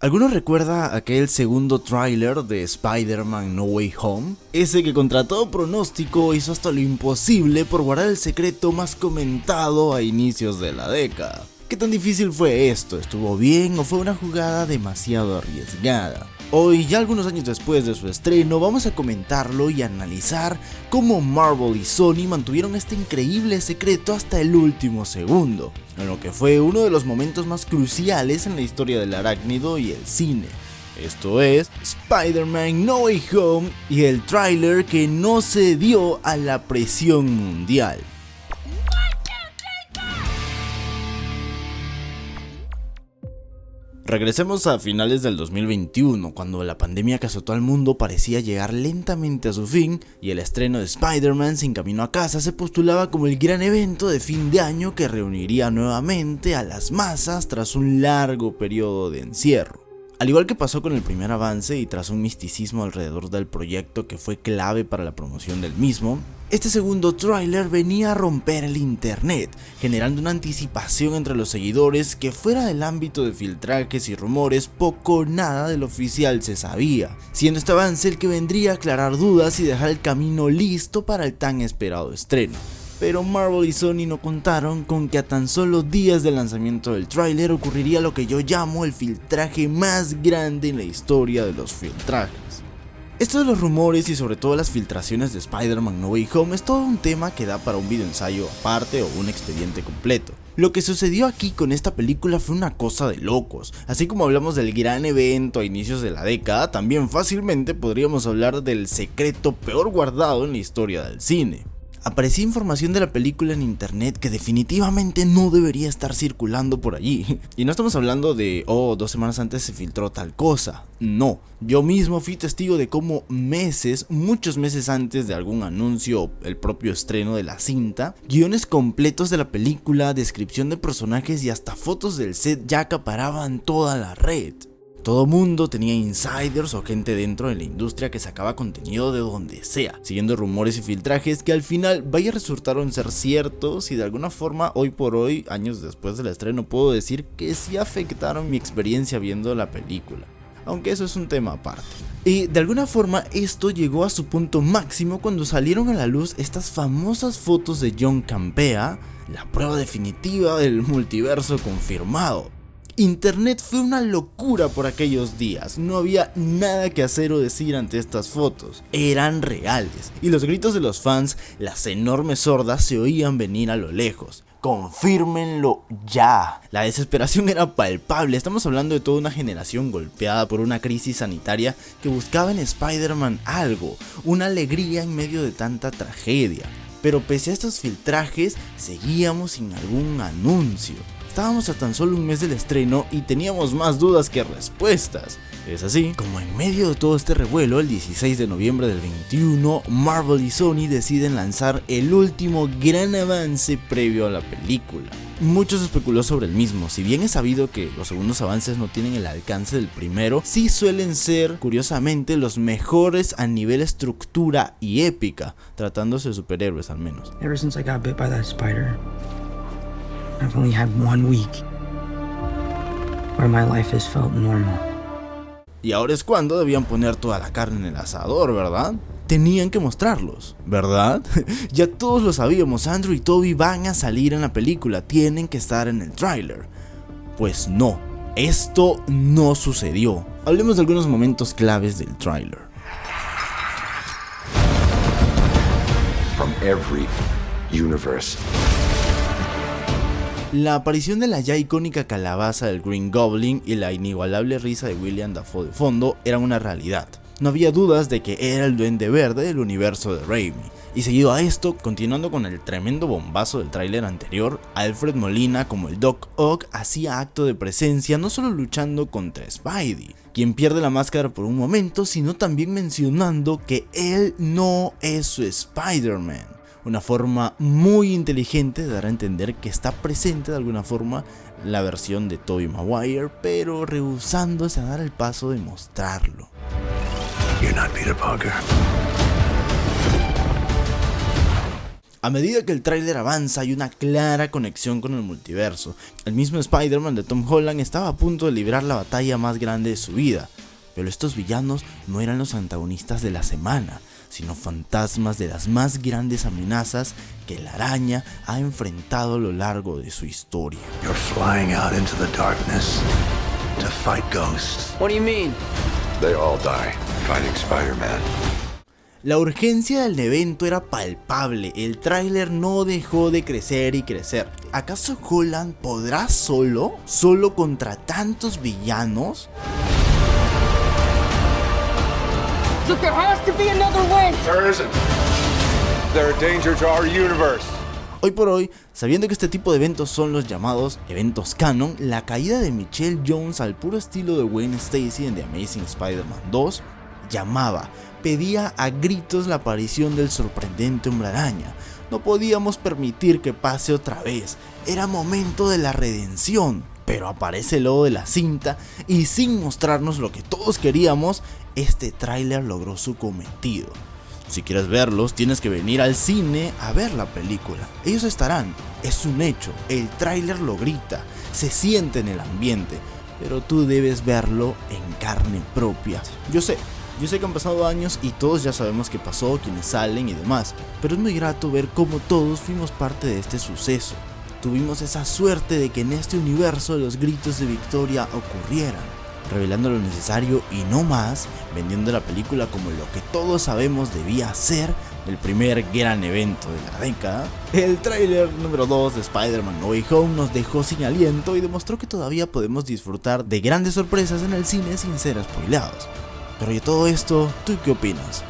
¿Alguno recuerda aquel segundo tráiler de Spider-Man No Way Home? Ese que contra todo pronóstico hizo hasta lo imposible por guardar el secreto más comentado a inicios de la década. ¿Qué tan difícil fue esto? ¿Estuvo bien o fue una jugada demasiado arriesgada? Hoy, ya algunos años después de su estreno, vamos a comentarlo y analizar cómo Marvel y Sony mantuvieron este increíble secreto hasta el último segundo, en lo que fue uno de los momentos más cruciales en la historia del arácnido y el cine. Esto es Spider-Man No Way Home y el tráiler que no cedió a la presión mundial. Regresemos a finales del 2021, cuando la pandemia que azotó al mundo parecía llegar lentamente a su fin y el estreno de Spider-Man Sin Camino a Casa se postulaba como el gran evento de fin de año que reuniría nuevamente a las masas tras un largo periodo de encierro. Al igual que pasó con el primer avance y tras un misticismo alrededor del proyecto que fue clave para la promoción del mismo, este segundo tráiler venía a romper el internet, generando una anticipación entre los seguidores que fuera del ámbito de filtrajes y rumores poco o nada del oficial se sabía, siendo este avance el que vendría a aclarar dudas y dejar el camino listo para el tan esperado estreno. Pero Marvel y Sony no contaron con que a tan solo días del lanzamiento del tráiler ocurriría lo que yo llamo el filtraje más grande en la historia de los filtrajes. Esto de los rumores y sobre todo las filtraciones de Spider-Man No Way Home es todo un tema que da para un video ensayo aparte o un expediente completo. Lo que sucedió aquí con esta película fue una cosa de locos. Así como hablamos del gran evento a inicios de la década, también fácilmente podríamos hablar del secreto peor guardado en la historia del cine. Aparecía información de la película en internet que definitivamente no debería estar circulando por allí. Y no estamos hablando de, 2 semanas antes se filtró tal cosa. No, yo mismo fui testigo de cómo muchos meses antes de algún anuncio o el propio estreno de la cinta, guiones completos de la película, descripción de personajes y hasta fotos del set ya acaparaban toda la red. Todo mundo tenía insiders o gente dentro de la industria que sacaba contenido de donde sea, siguiendo rumores y filtrajes que al final resultaron ser ciertos y de alguna forma hoy por hoy, años después del estreno, puedo decir que sí afectaron mi experiencia viendo la película, aunque eso es un tema aparte. Y de alguna forma esto llegó a su punto máximo cuando salieron a la luz estas famosas fotos de John Campea, la prueba definitiva del multiverso confirmado. Internet fue una locura por aquellos días, no había nada que hacer o decir ante estas fotos, eran reales, y los gritos de los fans, las enormes hordas se oían venir a lo lejos. ¡Confírmenlo ya! La desesperación era palpable, estamos hablando de toda una generación golpeada por una crisis sanitaria que buscaba en Spider-Man algo, una alegría en medio de tanta tragedia. Pero pese a estos filtrajes, seguíamos sin algún anuncio. Estábamos a tan solo un mes del estreno y teníamos más dudas que respuestas. Es así como en medio de todo este revuelo, el 16 de noviembre del 21, Marvel y Sony deciden lanzar el último gran avance previo a la película. Mucho se especuló sobre el mismo, si bien es sabido que los segundos avances no tienen el alcance del primero, sí suelen ser, curiosamente, los mejores a nivel estructura y épica, tratándose de superhéroes al menos. Ever since I got bit by that spider, I've only had 1 week where my life has felt normal. Y ahora es cuando debían poner toda la carne en el asador, ¿verdad? Tenían que mostrarlos, ¿verdad? Ya todos lo sabíamos, Andrew y Tobey van a salir en la película, tienen que estar en el tráiler. Pues no, esto no sucedió. Hablemos de algunos momentos claves del tráiler. From every universe. La aparición de la ya icónica calabaza del Green Goblin y la inigualable risa de William Dafoe de fondo eran una realidad. No había dudas de que era el Duende Verde del universo de Raimi. Y seguido a esto, continuando con el tremendo bombazo del tráiler anterior, Alfred Molina como el Doc Ock hacía acto de presencia no solo luchando contra Spidey, quien pierde la máscara por un momento, sino también mencionando que él no es su Spider-Man. Una forma muy inteligente de dar a entender que está presente de alguna forma la versión de Tobey Maguire, pero rehusándose a dar el paso de mostrarlo. You're not Peter Parker. A medida que el tráiler avanza hay una clara conexión con el multiverso. El mismo Spider-Man de Tom Holland estaba a punto de librar la batalla más grande de su vida, pero estos villanos no eran los antagonistas de la semana, sino fantasmas de las más grandes amenazas que la araña ha enfrentado a lo largo de su historia. You're flying out into the darkness to fight ghosts. What do you mean? They all die fighting Spider-Man. La urgencia del evento era palpable, el tráiler no dejó de crecer y crecer. ¿Acaso Holland podrá solo contra tantos villanos? Look, there has to be another way. There isn't. They're a danger to our universe. Hoy por hoy, sabiendo que este tipo de eventos son los llamados eventos canon, la caída de Michelle Jones al puro estilo de Gwen Stacy en The Amazing Spider-Man 2 pedía a gritos la aparición del sorprendente Hombre Araña. No podíamos permitir que pase otra vez, era momento de la redención. Pero aparece el logo de la cinta y sin mostrarnos lo que todos queríamos, este tráiler logró su cometido. Si quieres verlos, tienes que venir al cine a ver la película. Ellos estarán, es un hecho, el tráiler lo grita, se siente en el ambiente, pero tú debes verlo en carne propia. Yo sé que han pasado años y todos ya sabemos qué pasó, quiénes salen y demás, pero es muy grato ver cómo todos fuimos parte de este suceso. Tuvimos esa suerte de que en este universo los gritos de victoria ocurrieran, revelando lo necesario y no más, vendiendo la película como lo que todos sabemos debía ser el primer gran evento de la década. El tráiler número 2 de Spider-Man No Way Home nos dejó sin aliento y demostró que todavía podemos disfrutar de grandes sorpresas en el cine sin ser spoileados. Pero de todo esto, ¿tú qué opinas?